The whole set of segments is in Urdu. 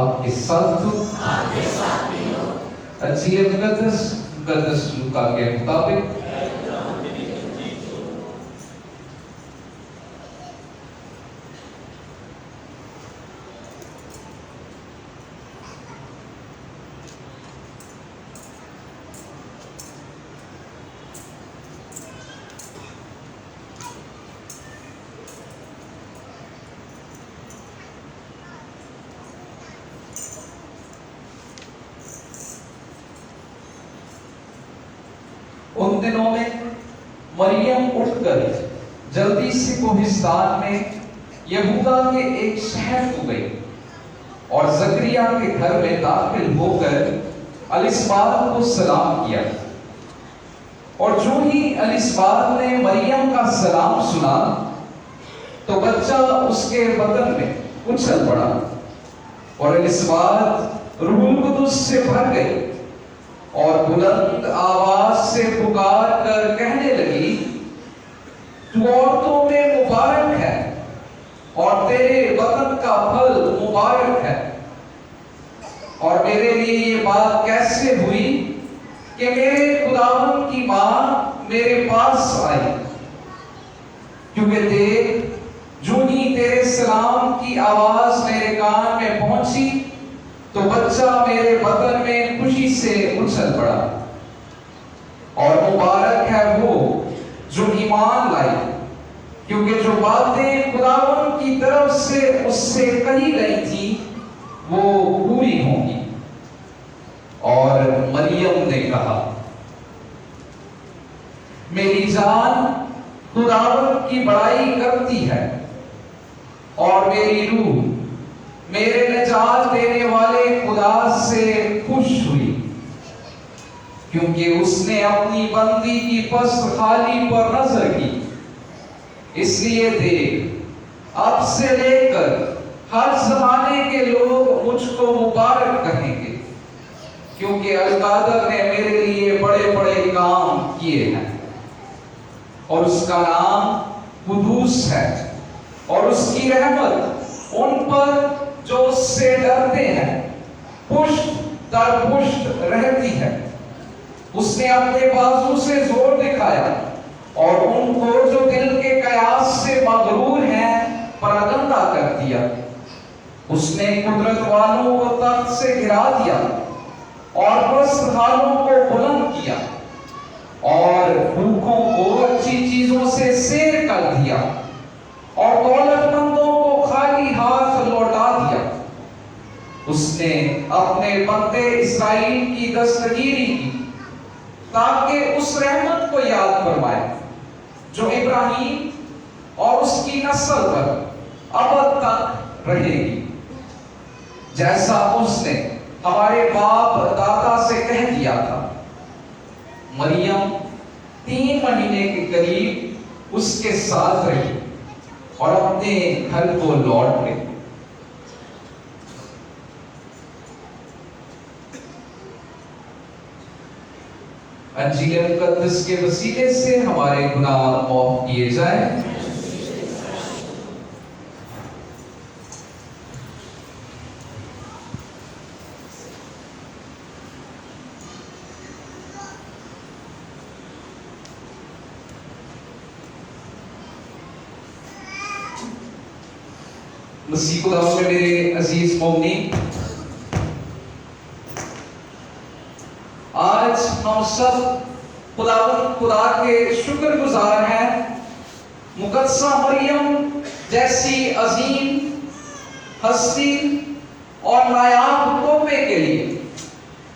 آپ کے ساتھ ہو۔ انجیل مقدس لوکا کے مطابق ان دنوں میں مریم اٹھ کر جلدی سے کوہستان میں یہودا کے ایک شہر کو گئی اور زکریا کے گھر میں داخل ہو کر الصبات کو سلام کیا، اور جو ہی الصبات نے مریم کا سلام سنا تو بچہ اس کے بدن میں اچھل پڑا، اور الصبات روح القدس سے بھر گئی اور بلند آواز سے پکار کر کہنے لگی، تو عورتوں میں مبارک ہے اور تیرے بدن کا پھل مبارک ہے، اور میرے لیے یہ بات کیسے ہوئی کہ میرے خداوند کی ماں میرے پاس آئی، کیونکہ دیکھ جو ہی تیرے سلام کی آواز میرے کان میں پہنچی تو بچہ میرے بدن میں خوشی سے اچھل پڑا، اور مبارک ہے وہ جو ایمان لائی، کیونکہ جو باتیں خداوند کی طرف سے اس سے کہی گئی تھی وہ پوری ہوں گی۔ اور مریم نے کہا، میری جان خداوند کی بڑائی کرتی ہے، اور میری روح میرے نجات دینے والے خدا سے خوش ہوئی، کیونکہ اس نے اپنی بندی کی پست خالی پر نظر کی۔ اس لیے دیکھ اب سے لے کر ہر زمانے کے لوگ مجھ کو مبارک کہیں گے، کیونکہ القادر نے میرے لیے بڑے بڑے کام کیے ہیں، اور اس کا نام قدوس ہے، اور اس کی رحمت ان پر جو اس سے ڈرتے ہیں پشت در پشت رہتی ہے۔ اس نے اپنے بازو سے زور دکھایا، اور ان کو جو دل کے قیاس سے مغرور ہیں پراگندہ کر دیا۔ اس نے قدرت والوں کو تخت سے گرا دیا، اور پست حالوں کو بلند کیا، اور بھوکوں کو اچھی چیزوں سے سیر کر دیا، اور دولت مندوں کو خالی ہاتھ لوٹا دیا۔ اس نے اپنے بندے اسرائیل کی دستگیری کی، تاکہ اس رحمت کو یاد فرمائے جو ابراہیم اور اس کی نسل پر ابد تک رہے گی، جیسا اس نے ہمارے باپ دادا سے کہہ دیا تھا۔ مریم 3 مہینے کے قریب اس کے ساتھ رہی اور اپنے گھر کو لوٹ گئی۔ انجیل مقدس کے وسیلے سے ہمارے گناہ معاف کیے جائیں۔ مسیح خدا میں میرے عزیز مومنین، آج ہم سب خدا کے شکر گزار ہیں مقدسہ مریم جیسی عظیم ہستی اور نایاب تحفے کے لیے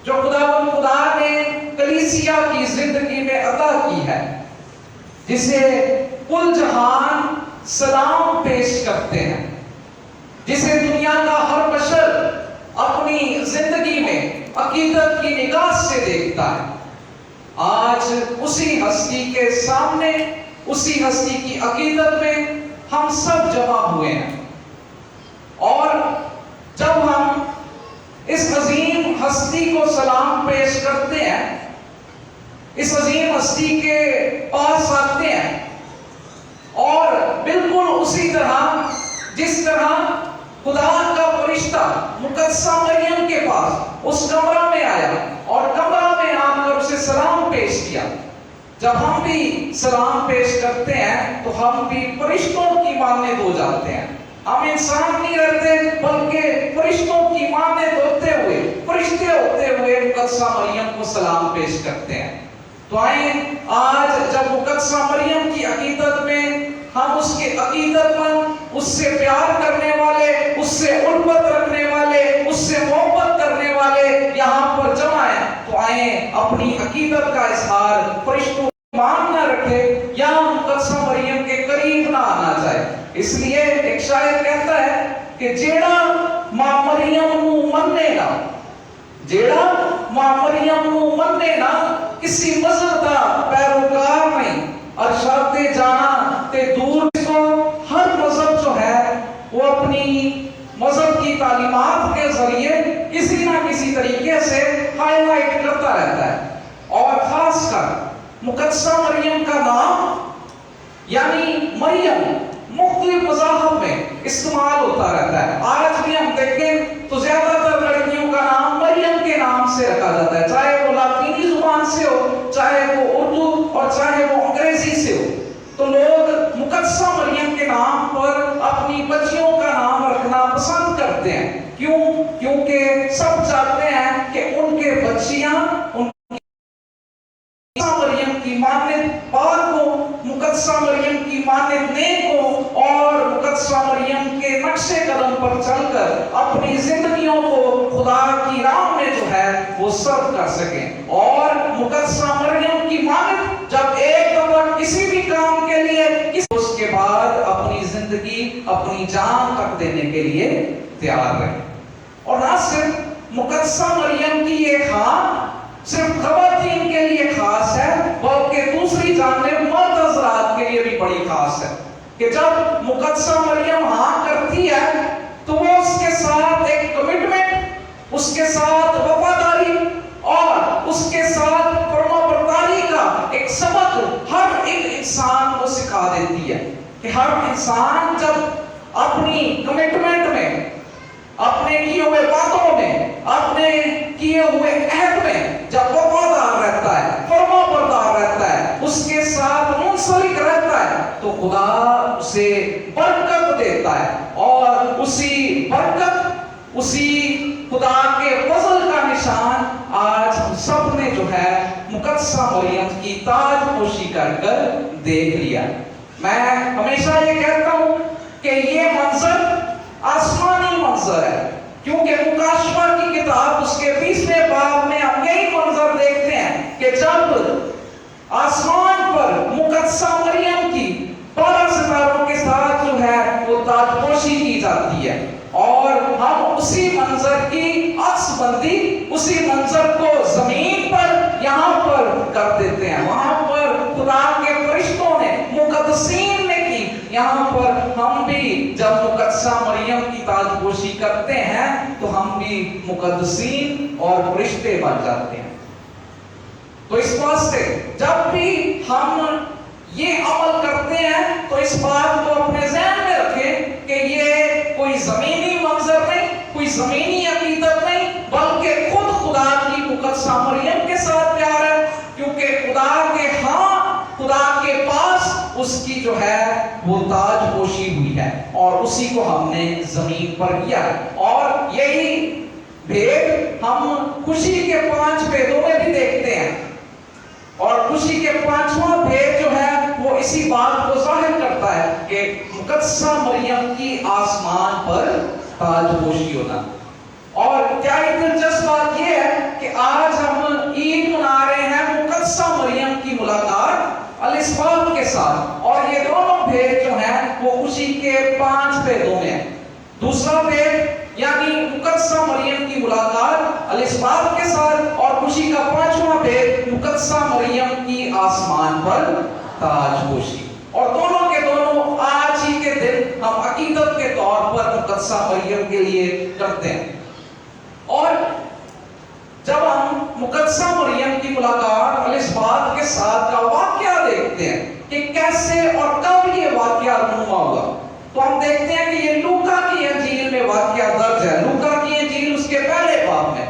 جو خدا نے کلیسیا کی زندگی میں عطا کی ہے، جسے کل جہان سلام پیش کرتے ہیں، جسے دنیا کا ہر بشر اپنی زندگی میں عقیدت کی نگاہ سے دیکھتا ہے۔ آج اسی ہستی کے سامنے، اسی ہستی کی عقیدت میں ہم سب جمع ہوئے ہیں، اور جب ہم اس عظیم ہستی کو سلام پیش کرتے ہیں، اس عظیم ہستی کے پاس آتے ہیں، اور بالکل اسی طرح جس طرح خدا کا فرشتہ فرشتہ مقدسہ مریم کے پاس اس کمرہ میں آیا اور کمرہ میں آ کر اسے سلام پیش کیا۔ جب ہم بھی سلام پیش کرتے ہیں تو ہم بھی فرشتوں کی مانند ہو جاتے ہیں۔ ہم انسان نہیں رہتے بلکہ فرشتوں کی مانند ہوتے ہوئے، فرشتے ہوتے ہوئے مقدسہ مریم کو سلام پیش کرتے ہیں۔ تو آئیں آج جب مقدسہ مریم کی عقیدت میں ہم اس کے عقیدت مند، اس سے پیار کرنے والے، اس سے الفت رکھنے والے، اس سے محبت کرنے والے یہاں پر جمع ہیں، تو آئیں اپنی عقیدت کا اظہار فرشتوں مان نہ رکھے یا مقدسہ مریم کے قریب نہ آنا چاہے۔ اس لیے ایک شاعر کہتا ہے کہ جیڑا ماں مریم نو مننے نا، جیڑا ماں مریم نو مننے نا، کسی مذہب دا پیروکار نہیں، ارشاد جانا تے دور کو۔ ہر مذہب جو ہے وہ اپنی مذہب کی تعلیمات کے ذریعے کسی نہ کسی طریقے سے ہائی لائٹ کرتا رہتا ہے، اور خاص کر مقدسہ مریم کا نام یعنی مریم مختلف مذاہب میں استعمال ہوتا رہتا ہے۔ آج بھی ہم دیکھیں تو زیادہ تر لڑکیوں کا نام مریم کے نام سے رکھا جاتا ہے، چاہے وہ لاطینی زبان سے ہو، چاہے وہ اردو اور چاہے وہ انگریزی سے ہو۔ تو لوگ مقدسہ مریم کے نام پر اپنی بچیوں کا نام رکھنا پسند کرتے ہیں۔ کیوں؟ کیونکہ سب چاہتے ہیں کہ ان کے بچیاں مریم کی مانند پاک ہو، مقدسہ مریم کی مانند نیک ہو، اور مقدسہ مریم کے نقش قدم پر چل کر اپنی زندگیوں کو خدا کی راہ میں جو ہے وہ سرو کر سکیں۔ اور مقدسہ مریم کی مانند جب ایک دفعہ کسی بھی کام کے لیے اس کے بعد اپنی زندگی، اپنی جان تک دینے کے لیے تیار رہے۔ اور نہ صرف مقدسہ مریم کی یہ ہاں صرف خواتین کے لیے خاص ہے، بلکہ دوسری جانب مرد حضرات کے لیے بھی بڑی خاص ہے کہ جب مقدسہ مریم ہاں کرتی ہے تو وہ اس کے ساتھ ایک کمٹمنٹ، اس کے ساتھ وفاداری اور اس کے ساتھ فرما برداری کا ایک سبق ہر ایک انسان کو سکھا دیتی ہے کہ ہر انسان جب اپنی کمٹمنٹ میں، اپنے کیے ہوئے باتوں میں، اپنے کیے ہوئے عہد میں جب وفادار رہتا ہے، فرما بردار رہتا ہے، اس کے ساتھ منسلک رہتا ہے، تو خدا اسے برکت دیتا ہے، اور اسی برکت، اسی خدا کے فضل کا نشان آج ہم سب نے جو ہے مقدسہ مریم کی تاج پوشی کر دیکھ لیا۔ میں ہمیشہ یہ کہتا ہوں کہ یہ منظر آسمانی منظر ہے، کیونکہ مکاشفہ کی کتاب اس کے 20ویں باب میں ہم یہی منظر دیکھتے ہیں کہ جب آسمان پر مقدسہ مریم کی 12 ستاروں کے ساتھ جو ہے وہ تاج پوشی کی جاتی ہے، اور ہم اسی منظر کی عکس بندی، اسی منظر کو زمین پر یہاں پر کر دیتے ہیں۔ وہاں پر خدا کے فرشتوں نے، مقدسین نے کی، یہاں پر ہم بھی جب مقدسہ مریم کی تاج پوشی کرتے ہیں تو ہم بھی مقدسین اور فرشتے بن جاتے ہیں۔ تو اس واسطے جب بھی ہم یہ عمل کرتے ہیں تو اس بات کو اپنے ذہن میں رکھیں کہ یہ کوئی زمینی منظر نہیں، کوئی زمینی عقیدت نہیں، بلکہ خود خدا کی مقدسہ مریم کے ساتھ پیار ہے، کیونکہ خدا کے ہاں، خدا کے پاس اس کی جو ہے وہ تاج پوشی ہوئی ہے، اور اسی کو ہم نے زمین پر کیا ہے۔ اور یہی بھید ہم خوشی کے 5 بھیدوں میں بھی دیکھتے ہیں، اور خوشی کے 5واں بھید جو ہے وہ اسی بات کو ظاہر کرتا ہے کہ مقدسہ مریم کی آسمان پر تاج پوشی ہونا۔ اور کیا ایک دلچسپ بات یہ ہے کہ آج ہم عید منا رہے ہیں مقدسہ مریم کی ملاقات الاسباط کے ساتھ، اور یہ دونوں بھید جو ہیں وہ خوشی کے 5 بھیدوں میں ہیں۔ دوسرا بھید یعنی مقدسہ مریم کی ملاقات الاسباط کے ساتھ، اور خوشی کا 5واں بھید مقدسہ مریم کی آسمان پر تاج پوشی، اور دونوں کے دونوں آج ہی کے دن ہم عقیدت کے طور پر مقدسہ مریم کے لیے کرتے ہیں۔ اور جب ہم مقدسہ مریم کی ملاقات الاسباط کے ساتھ کا واقعہ دیکھتے ہیں کہ کیسے اور کب یہ واقعہ رونما ہوا، تو ہم دیکھتے ہیں کہ یہ لوکا کی انجیل میں واقعہ درج ہے۔ لوکا اس کے پہلے باب میں.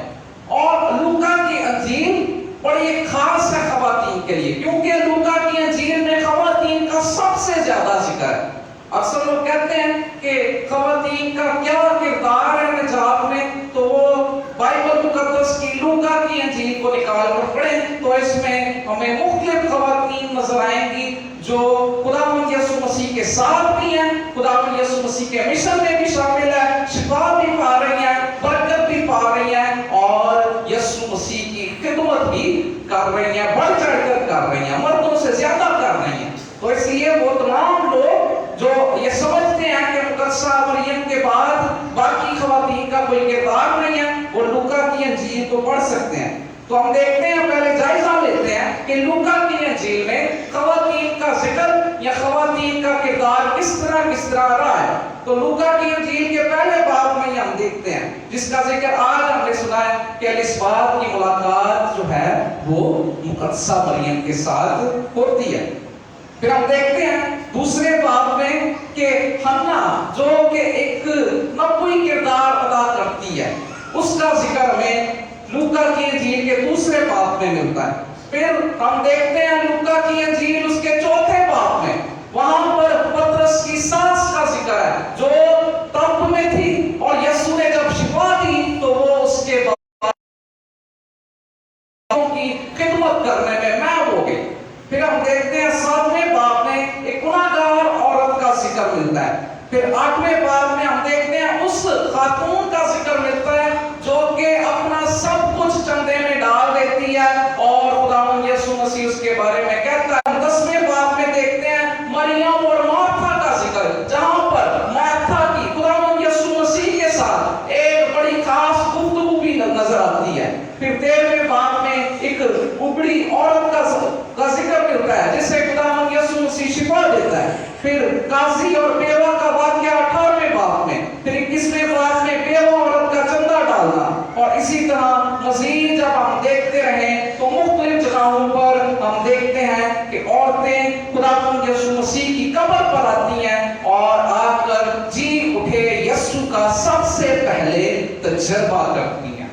اور لوکا کی انجیل بڑی ایک خاص ہے خواتین کے لیے، کیونکہ لوکا کی انجیل میں خواتین کا سب سے زیادہ ذکر ہے. اکثر لوگ کہتے ہیں کہ خواتین کا کیا کردار ہے نجات میں، تو وہ بائبل مقدس کی لوکا کی انجیل کو نکال کر پڑھیں تو اس میں ہمیں مختلف خواتین نظر آئیں گی جو خداوند یسوع مسیح کے ساتھ بھی ہیں، خداوند یسوع مسیح کے مشن میں بھی شامل ہے، شفا بھی پا رہی ہیں، برکت بھی پا رہی ہیں، اور یسوع مسیح کی خدمت بھی کر رہی ہیں، بڑھ چڑھ کر کر رہی ہیں، مردوں سے زیادہ کر رہی ہیں. تو اس لیے وہ تمام لوگ جو یہ سمجھتے ہیں کہ مقدسہ مریم کے بعد باقی خواتین کا کوئی کردار نہیں ہے، وہ لوکا کی انجیل کو پڑھ سکتے ہیں. تو ہم دیکھتے ہیں، پہلے جائزہ لیتے ہیں کہ لوکا کی انجیل میں خواتین کا ذکر یا خواتین کا کردار کس طرح رہا ہے. تو لوکا کی انجیل کے پہلے باب میں ہم دیکھتے ہیں، جس کا ذکر آج ہم نے سنا ہے کہ الصباط کی ملاقات جو ہے وہ مقدسہ مریم کے ساتھ ہوتی ہے. پھر ہم دیکھتے ہیں دوسرے باب میں کہ حنا جو کہ ایک نبوی کردار ادا کرتی ہے، اس کا ذکر ہمیں لوکا کی انجیل کے دوسرے باب میں ملتا ہے. پھر ہم دیکھتے ہیں لوکا کی انجیل اس کے چوتھے باب میں، وہاں پر پترس کی سانس کا ذکر ہے جو تب میں تھی، اور یسوع نے جب شفا دی تو وہ اس کے بعد کی خدمت کرنے میں محو ہو گئی. پھر ہم دیکھتے ہیں ساتویں باب میں ایک گناہگار عورت کا ذکر ملتا ہے. پھر آٹھویں باب میں ہم دیکھتے ہیں اس خاتون کا ذکر ملتا ہے جو کہ اپنا سب کچھ چندے میں ڈال دیتی ہے، اور خداوند یسوع مسیح اس کے بارے میں کہتا ہے. 10ویں باب میں دیکھتے ہیں مریم اور مارتھا کا ذکر، جہاں پر مارتھا کی خداوند یسوع مسیح کے ساتھ ایک بڑی خاص گفتگو بھی نظر آتی ہے. پھر 13ویں باب میں ایک بوڑھی عورت کا ذکر ملتا ہے جسے خداوند یسوع مسیح شفا دیتا ہے. پھر قاضی اور بیوہ کا واقعہ 18ویں باب میں. پھر 21ویں باب میں بیوہ عورت کا چندہ ڈالنا، اور اسی طرح مزید جب ہم دیکھتے رہیں تو مختلف جگہوں پر ہم دیکھتے ہیں کہ عورتیں خداوند یسوع مسیح کی قبر پر آتی ہیں اور آ کر جی اٹھے یسوع کا سب سے پہلے تجربہ کرتی ہیں.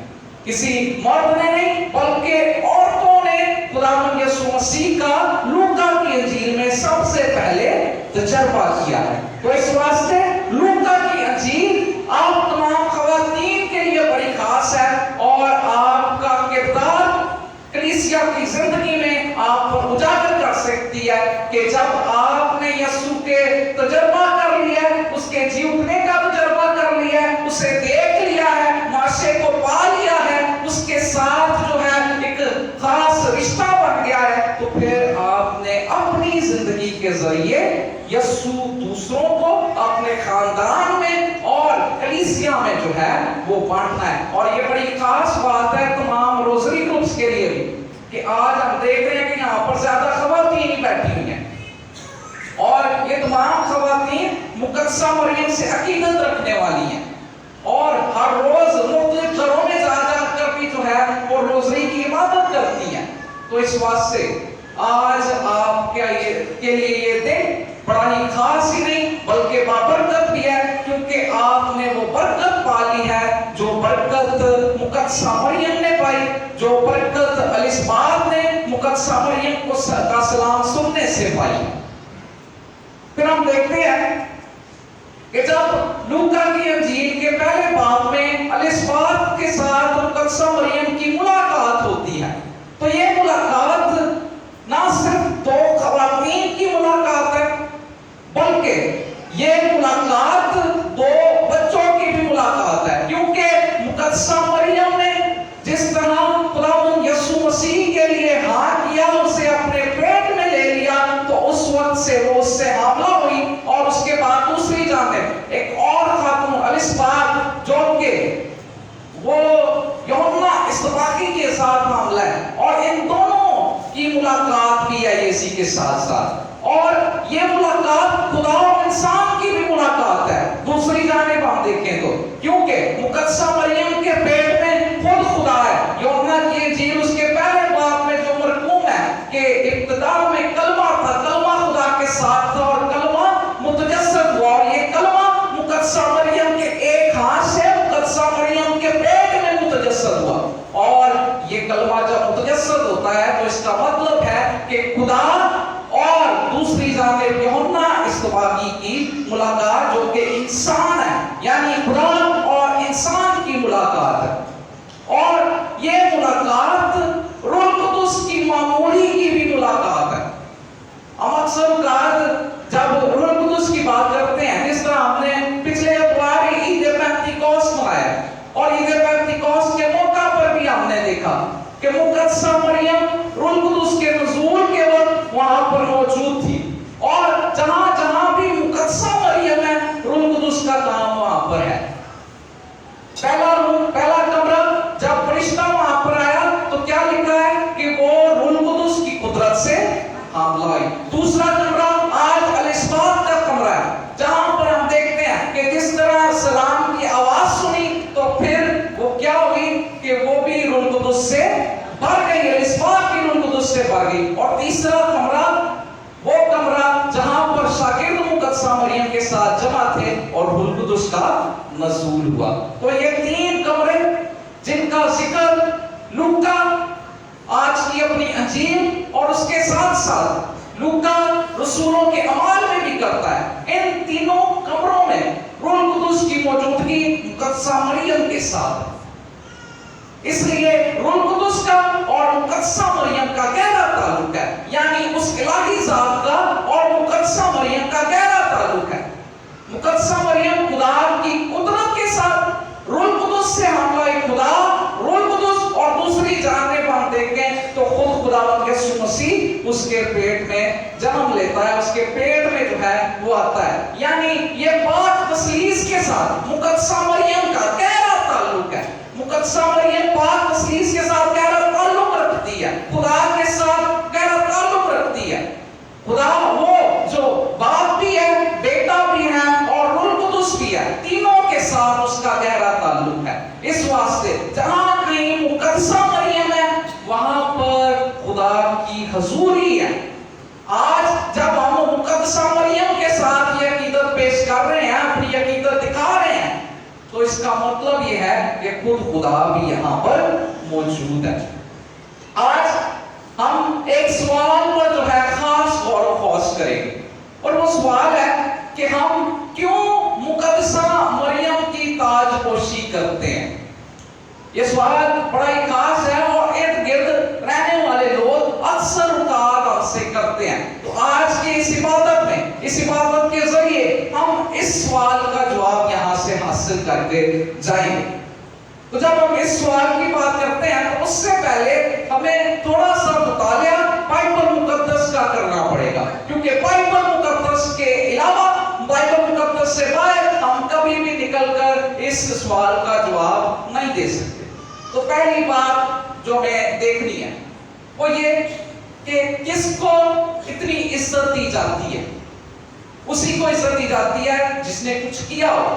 کسی مرد نے نہیں بلکہ عورتوں نے خداوند یسوع مسیح کا لوکا کی انجیل میں سب سے پہلے تجربہ کیا ہے. تو اس واسطے لوکا کی انجیل آپ تمام خواتین کے لیے بڑی خاص ہے، اور آپ کا کردار کلیسیا کی زندگی میں آپ پر اجاگر کر سکتی ہے کہ جب آپ نے یسوع کے تجربہ کر لیا، اس کے جی اٹھنے کا تجربہ کر لیا، اسے دیکھ لیا ہے، معاشرے کو پا لیا ہے، اس کے ساتھ جو ہے ایک خاص رشتہ بن گیا ہے، تو پھر آپ نے اپنی زندگی کے ذریعے یسوع دوسروں کو اپنے خاندان میں اور کلیسیا میں جو ہے وہ بانٹنا ہے. اور یہ بڑی خاص بات ہے تمام روزری گروپس کے لیے بھی کہ آج ہم دیکھ رہے ہیں کہ یہاں پر زیادہ خواتین ہی بیٹھی ہوئی ہیں، اور یہ تمام خواتین مقدسہ مریم سے عقیدت رکھنے والی ہیں، اور ہر روز مختلف گھروں میں جا کر بھی جو ہے وہ روزری کی عبادت کرتی ہیں. تو اس واسطے آج آپ کے لیے یہ دن بڑا ہی خاص ہی نہیں بلکہ بابرکت بھی ہے، کیونکہ آپ نے وہ برکت پالی ہے جو برکت مقدسہ مریم نے پائی، جو برکت الصباط نے مقدسہ مریم کو کا سلام سننے سے پائی. پھر ہم دیکھتے ہیں کہ جب لوکا کی انجیل کے پہلے باب میں الصباط کے ساتھ مقدسہ مریم کی ملاقات ہوتی ہے، تو یہ ملاقات نہ صرف دو خواتین کی ملاقات ہے بلکہ یہ ملاقات دو بچوں کی بھی ملاقات ہے. کیونکہ مقدسہ مریم نے جس طرح خداوند یسوع مسیح کے لیے ہاں کیا، اسے اپنے پیٹ میں لے لیا، تو اس وقت سے وہ اس سے حاملہ ہوئی، اور اس کے بعد دوسری جانب ایک اور خاتون الصباط جو کہ وہ یوحنا اسطباغی کے ساتھ معاملہ ہے، اور ان دونوں کی ملاقات بھی ہے اسی کے ساتھ ساتھ. اور یہ ملاقات خدا اور انسان کی بھی ملاقات ہے. دوسری جانب ہم دیکھیں تو کیونکہ مقدسہ مریم کے پیٹ میں خود خدا ہے. یوحنا کی انجیل اس کے پہلے باب میں جو مرقوم ہے کہ ابتدا میں کلمہ تھا، کلمہ خدا کے ساتھ تھا، اور کلمہ متجسد ہوا، اور یہ کلمہ مقدسہ مریم کے ایک ہاتھ سے مقدسہ مریم کے پیٹ مقصد ہوتا ہے تو اس کا مطلب ہے کہ خدا اور دوسری جانب یوحنا اصطباغی کی ملاقات جو کہ انسان ہے، یعنی خدا اور انسان کی ملاقات ہے، اور یہ ملاقات روح القدس کی معمولی کی بھی ملاقات ہے۔ ہم اکثر اوقات جب روح القدس کی بات کرتے ہیں، جس طرح ہم نے پچھلے اتوار عید پینتیکوست منایا اور عید پینتیکوست کے موقع پر بھی ہم نے دیکھا کہ مقدسہ مریم روح القدس کے نزول کے وقت وہاں پر موجود تھی، اور جہاں جہاں بھی مقدسہ مریم ہے روح القدس کا کام وہاں پر ہے۔ پہلا کمرہ جب فرشتہ وہاں پر آیا تو کیا لکھا ہے کہ وہ روح القدس کی قدرت سے حاملہ ہوئی۔ دوسرا کمرہ آج الاسباط کا کمرہ ہے، جہاں پر ہم دیکھتے ہیں کہ جس طرح سلام کی آواز سنی تو پھر وہ کیا ہوئی کہ وہ بھی روح القدس سے بھر گئی، الاسباط بھی روح القدس سے بھر گئی۔ اور تیسرا کمرہ وہ کمرہ جہاں پر شاگرد مقدسہ مریم کے ساتھ جمع تھے اور روح القدس کا نزول ہوا۔ تو یہ تین کمرے جن کا ذکر لوکا آج کی اپنی انجیل اور اس کے ساتھ ساتھ لوکا رسولوں کے اعمال میں بھی کرتا ہے، ان تینوں کمروں میں روح القدس کی موجودگی مقدسہ مریم کے ساتھ۔ اس لیے روح القدس کا اور مقدسہ مریم کا گہرا تعلق ہے، یعنی اس الہی ذات کا اور مقدسہ مریم کا گہرا تعلق ہے۔ مقدسہ مریم خدا کی قدرت کے ساتھ روح القدس سے حاملہ خدا، روح القدس، اور دوسری جانب ہم دیکھیں تو خود خداوند یسوع مسیح اس کے پیٹ میں جنم لیتا ہے، اس کے پیٹ میں جو ہے وہ آتا ہے۔ یعنی یہ پاک تثلیث کے ساتھ مقدسہ مریم کا گہرا تعلق ہے۔ مقدسہ مریم پاک تثلیث کے ساتھ گہرا تعلق رکھتی ہے، خدا کے ساتھ گہرا تعلق رکھتی ہے۔ خدا وہ جو باپ بھی ہے، بیٹا بھی ہے اور روح القدس بھی ہے، تینوں کے ساتھ اس کا گہرا تعلق ہے۔ اس واسطے جہاں کہیں مقدسہ مریم ہے وہاں پر خدا کی حضوری ہے۔ آج جب ہم مقدسہ مریم کے ساتھ یہ عقیدت پیش کر رہے ہیں، اپنی عقیدت دکھا رہے ہیں، تو اس کا مطلب یہ ہے کہ خود خدا بھی یہاں پر موجود ہے۔ آج ہم ایک سوال پر جو ہے خاص غور و خوض کریں گے، اور وہ سوال ہے کہ ہم کیوں مقدسہ مریم کی تاج پوشی کرتے ہیں۔ یہ سوال بڑا ہی خاص ہے اور ارد گرد رہنے والے لوگ اکثر اوقات ہم سے کرتے ہیں۔ تو آج کی اس عبادت کے ذریعے ہم اس سوال کا جواب یہاں سے حاصل کر کے جائیں گے۔ تو جب ہم اس سوال کی بات کرتے ہیں تو اس سے پہلے ہمیں تھوڑا سا مطالعہ بائبل مقدس کا کرنا پڑے گا، کیونکہ بائبل مقدس کے علاوہ، بائبل مقدس سے باہر ہم کبھی بھی نکل کر اس سوال کا جواب نہیں دے سکتے۔ تو پہلی بات جو ہمیں دیکھنی ہے وہ یہ کہ کس کو اتنی عزت دی جاتی ہے۔ اسی کو عزت دی جاتی ہے جس نے کچھ کیا ہو۔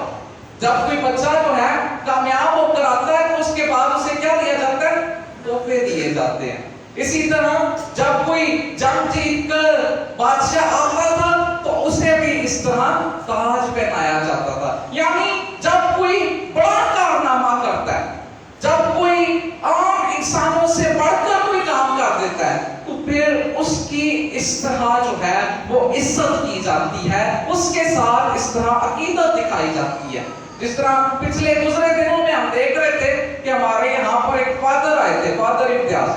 جب کوئی بچہ جو ہے کامیاب ہو کر آتا ہے تو اس کے بعد اسے کیا دیا جاتا ہے؟ تحفے دیے جاتے ہیں۔ اسی طرح جب کوئی جنگ جیت کر بادشاہ آتا تھا تو اسے بھی اس طرح تاج پہنایا جاتا تھا۔ یعنی جب کوئی بڑا کارنامہ کرتا ہے، جب کوئی عام انسانوں سے بڑھ کر کوئی کام کر دیتا ہے تو پھر اس کی اس طرح جو ہے وہ عزت کی جاتی ہے، اس کے ساتھ اس طرح عقیدت دکھائی جاتی ہے۔ جس طرح پچھلے گزرے دنوں میں ہم دیکھ رہے تھے کہ ہمارے یہاں پر ایک فادر آئے تھے، فادر امتیاز،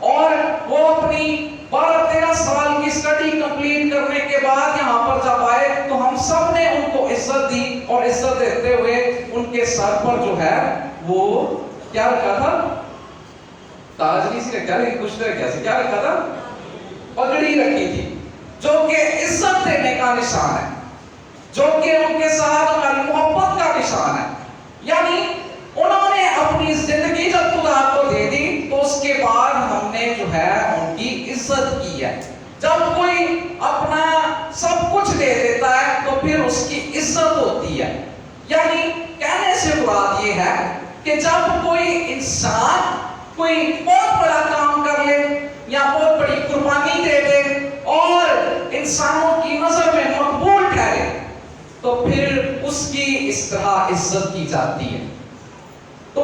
اور وہ اپنی 12-13 سال کی اسٹڈی کمپلیٹ کرنے کے بعد یہاں پر جب آئے تو ہم سب نے ان کو عزت دی، اور عزت دیتے ہوئے ان کے سر پر جو ہے وہ کیا رکھا تھا؟ تاج نہیں سی رکھا، لیکن کچھ طرح کیا رکھا تھا؟ پگڑی رکھی تھی، جو کہ عزت دینے کا نشان ہے، جو کہ ان کے ساتھ ہماری محبت کا نشان ہے۔ یعنی انہوں نے اپنی زندگی جب خدا کو دے دی تو اس کے بعد ہم نے جو ہے ان کی عزت کی ہے۔ جب کوئی اپنا سب کچھ دے دیتا ہے تو پھر اس کی عزت ہوتی ہے۔ یعنی کہنے سے مراد یہ ہے کہ جب کوئی انسان کوئی بہت بڑا کام کر لے یا بہت بڑی قربانی دے دے اور انسانوں کی نظر میں مقبول ٹھہرے تو پھر اس کی اس طرح عزت کی جاتی ہے۔ تو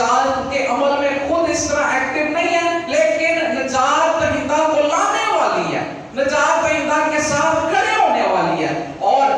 نجات کے عمل میں خود اس طرح ایکٹیو نہیں ہے، لیکن نجات دہندہ کو لانے والی ہے، نجات دہندہ کے ساتھ کھڑے ہونے والی ہے، اور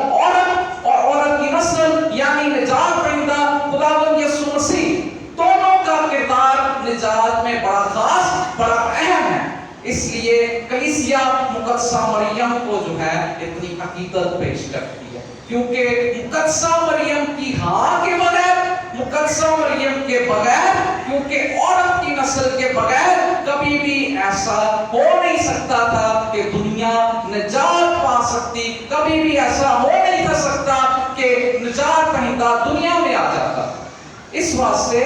عورت کی نسل یعنی نجات دہندہ خداوند یسوع مسیح، دونوں کا کردار نجات میں بڑا خاص، بڑا اہم ہے۔ اس لیے کلیسیا مقدسہ مریم کو جو ہے اتنی عقیدت پیش کرتی ہے، کیونکہ مقدسہ مریم کی ہاں کے بغیر، مقدسہ مریم کے بغیر، کیونکہ عورت کی نسل کے بغیر کبھی بھی ایسا ہو نہیں سکتا تھا کہ دنیا نجات پا سکتی، کبھی بھی ایسا ہو نہیں تھا سکتا کہ نجات دہندہ دنیا میں آ جاتا۔ اس واسطے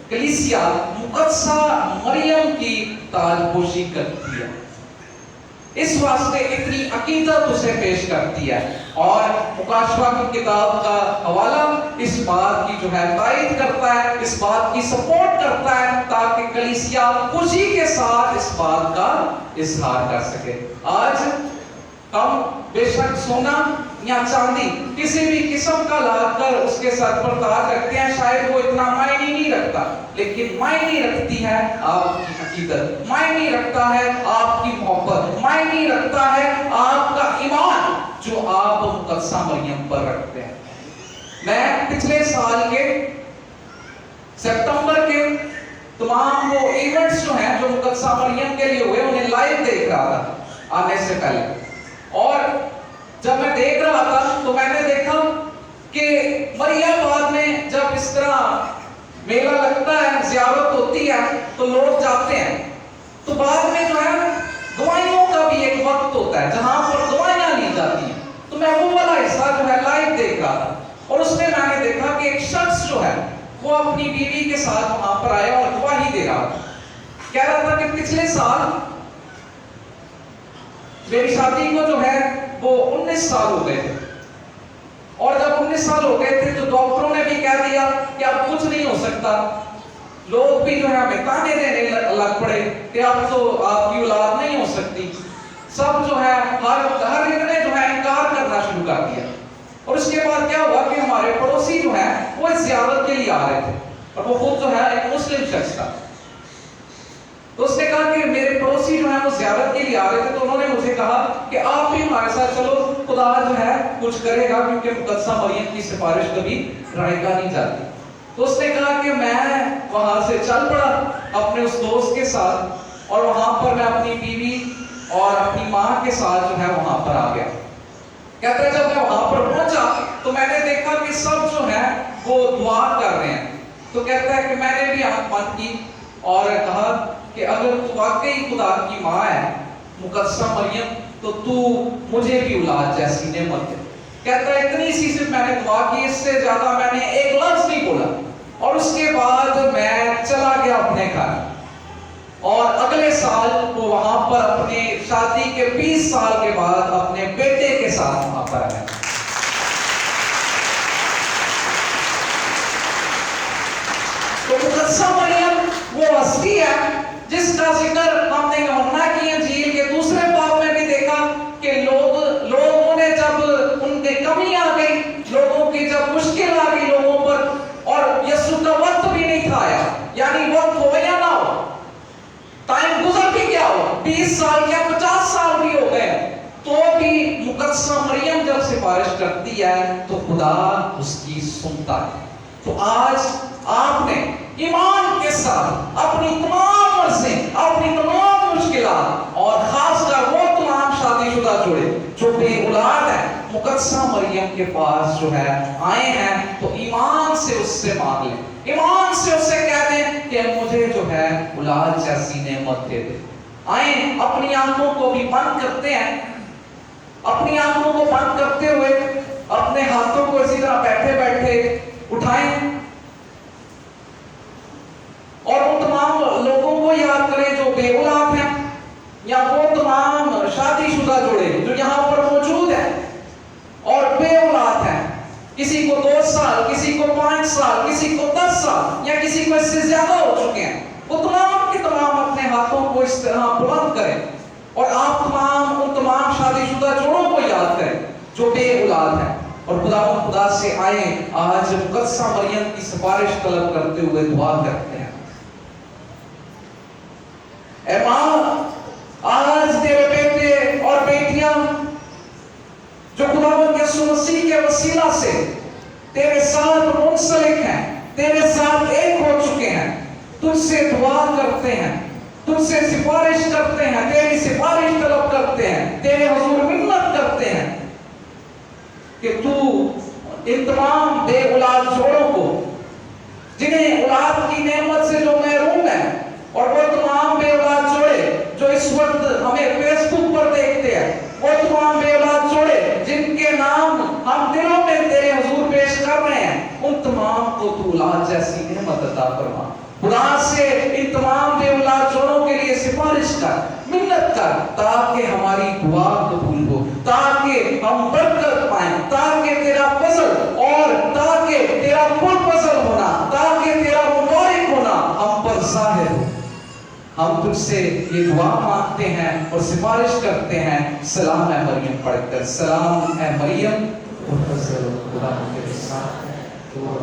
کلیسیا مقدسہ مریم کی تاج پوشی کرتی ہے، اس واسطے اتنی عقیدت اسے پیش کرتی ہے، اور مکاشفہ کی کتاب کا حوالہ اس بات کی جو ہے تائید کرتا ہے، اس بات کی سپورٹ کرتا ہے، تاکہ کلیسیا خوشی کے ساتھ اس بات کا اظہار کر سکے۔ آج ہم بے شک سونا یا چاندی کسی بھی قسم کا لا کر اس کے سر پر تاج رکھتے ہیں، شاید وہ اتنا معنی نہیں رکھتا، لیکن معنی رکھتی ہے آپ کی عقیدت، معنی رکھتا ہے آپ کی محبت، معنی رکھتا ہے آپ کا ایمان جو آپ مقدسہ مریم پر رکھتے ہیں۔ میں پچھلے سال کے سپتمبر کے تمام وہ ایونٹس جو ہیں جو مقدسہ مریم کے لیے ہوئے انہیں لائیو دیکھ رہا تھا آنے سے پہلے، اور جب میں دیکھ رہا تھا تو میں نے دیکھا کہ مریم آباد میں جب اس طرح میلہ لگتا ہے، زیارت ہوتی ہے تو لوگ جاتے ہیں، تو بعد میں جو ہے گواہیوں کا بھی ایک وقت ہوتا ہے جہاں پر گواہیاں لی جاتی ہیں، تو میں وہ والا حصہ جو ہے لائیو دیکھ رہا تھا، اور اس میں نے دیکھا کہ ایک شخص جو ہے وہ اپنی بیوی کے ساتھ وہاں پر آیا اور گواہی دے رہا تھا، کہہ رہا تھا کہ پچھلے سال میری شادی کو جو ہے وہ 19 سال ہو گئے تھے، اور جب 19 سال ہو گئے تھے تو ڈاکٹروں نے بھی کہہ دیا کہ اب کچھ نہیں ہو سکتا، لوگ بھی جو ہے ہمیں تانے دینے لگ پڑے کہ اب تو آپ کی اولاد نہیں ہو سکتی، سب جو ہے ہر ایک نے جو ہے انکار کرنا شروع کر دیا۔ اور اس کے بعد کیا ہوا کہ ہمارے پڑوسی جو ہے وہ اس زیارت کے لیے آ رہے تھے، اور وہ خود جو ہے ایک مسلم شخص تھا، تو اس نے کہا کہ میرے پڑوسی جو ہیں وہ زیارت کے لیے آ رہے تھے، تو انہوں نے مجھے کہا کہ آپ بھی ہمارے ساتھ چلو، خدا جو ہے کچھ کرے گا، کیونکہ مقدسہ مریم کی سفارش کبھی رائے گا نہیں جاتی۔ تو اس نے کہا کہ میں وہاں سے چل پڑا اپنے اس دوست کے ساتھ، اور وہاں پر میں اپنی بیوی اور اپنی ماں کے ساتھ جو ہے وہاں پر آ گیا۔ کہتا ہے جب میں وہاں پر پہنچا تو میں نے دیکھا کہ سب جو ہے وہ دعا کر رہے ہیں، تو کہتا ہے کہ میں نے بھی آنکھ بند کی اور کہا کہ اگر تو واقعی خدا کی ماں ہے مقدسہ مریم، تو تو مجھے بھی اولاد جیسی نعمت دے۔ کہتا ہے اتنی سی صرف میں نے دعا کی، اس سے زیادہ میں نے ایک لفظ نہیں بولا، اور اس کے بعد میں چلا گیا اپنے گھر، اور اگلے سال وہ وہاں پر اپنے شادی کے 20 سال کے بعد اپنے بیٹے کے ساتھ وہاں پر آیا۔ تو مقدسہ مریم وہ ہستی ہے جس کا ذکر ہم نے یوحنا کی انجیل کے دوسرے باب میں بھی دیکھا کہ لوگوں نے جب ان کی کمی آ گئی، لوگوں کی جب مشکل آ گئی لوگوں پر، اور یسوع کا وقت بھی نہیں تھا آیا، یعنی وقت ہو یا نہ ہو، ٹائم گزر بھی کیا ہو، 20 سال یا 50 سال بھی ہو گئے، تو بھی مقدسہ مریم جب سفارش کرتی ہے تو خدا اس کی سنتا ہے۔ تو آج آپ نے ایمان کے ساتھ اپنی تمام مرضیں، اپنی تمام مشکلات، اور خاص کر وہ تمام شادی شدہ جوڑے جو بے اولاد ہیں، مقدسہ مریم کے پاس جو ہے آئے ہیں، تو ایمان سے اس سے مانگ لیں، ایمان سے اس سے کہہ دیں کہ مجھے جو ہے اولاد جیسی نعمت دے دے۔ آئیں اپنی آنکھوں کو بھی بند کرتے ہیں، اپنی آنکھوں کو بند کرتے ہوئے اپنے ہاتھوں کو اسی طرح بیٹھے بیٹھے اٹھائیں، اور ان تمام لوگوں کو یاد کریں جو بے اولاد ہیں، یا وہ تمام شادی شدہ جوڑے جو یہاں پر موجود ہیں اور بے اولاد ہیں، کسی کو 2 سال، کسی کو 5 سال، کسی کو 10 سال، یا کسی کو اس سے زیادہ ہو چکے ہیں، وہ تمام کے تمام اپنے ہاتھوں کو اس طرح بلند کریں، اور آپ ان تمام شادی شدہ جوڑوں کو یاد کریں جو بے اولاد ہیں۔ اور خدا سے آئے آج مقدسہ مریم کی سفارش طلب کرتے ہوئے دعا کرتے ہیں. اے ماں، آج تیرے بیٹے اور بیٹیاں جو خداوند یسوع مسیح کے وسیلہ سے تیرے ساتھ منسلک ہیں، تیرے ساتھ ایک ہو چکے ہیں، تجھ سے دعا کرتے ہیں، تجھ سے سفارش کرتے ہیں، تیری سفارش طلب کرتے ہیں، تیرے حضور منت کرتے ہیں کہ تو ان تمام بے اولاد جوڑوں کو جنہیں اولاد کی نعمت سے جو محروم ہیں، اور وہ تمام بے اولاد جوڑے جو اس وقت ہمیں فیس بک پر دیکھتے ہیں، وہ تمام بے اولاد جوڑے جن کے نام ہم دلوں میں تیرے حضور پیش کر رہے ہیں، ان تمام کو تو اولاد جیسی نعمت عطا فرما. خدا سے ان تمام بے اولاد جوڑوں کے لیے سفارش کر، منت کر، تاکہ ہماری دعا قبول ہو، تاکہ ہم برکت پائیں، تاکہ تیرا فضل اور تاکہ تیرا پر فضل ہونا، تاکہ تیرا مبارک ہونا ہم پر ظاہر ہو. ہم تجھ سے یہ دعا مانگتے ہیں اور سفارش کرتے ہیں. سلام اے مریم پڑھ کر. سلام اے مریم، خدا تیرے ساتھ ہے، تو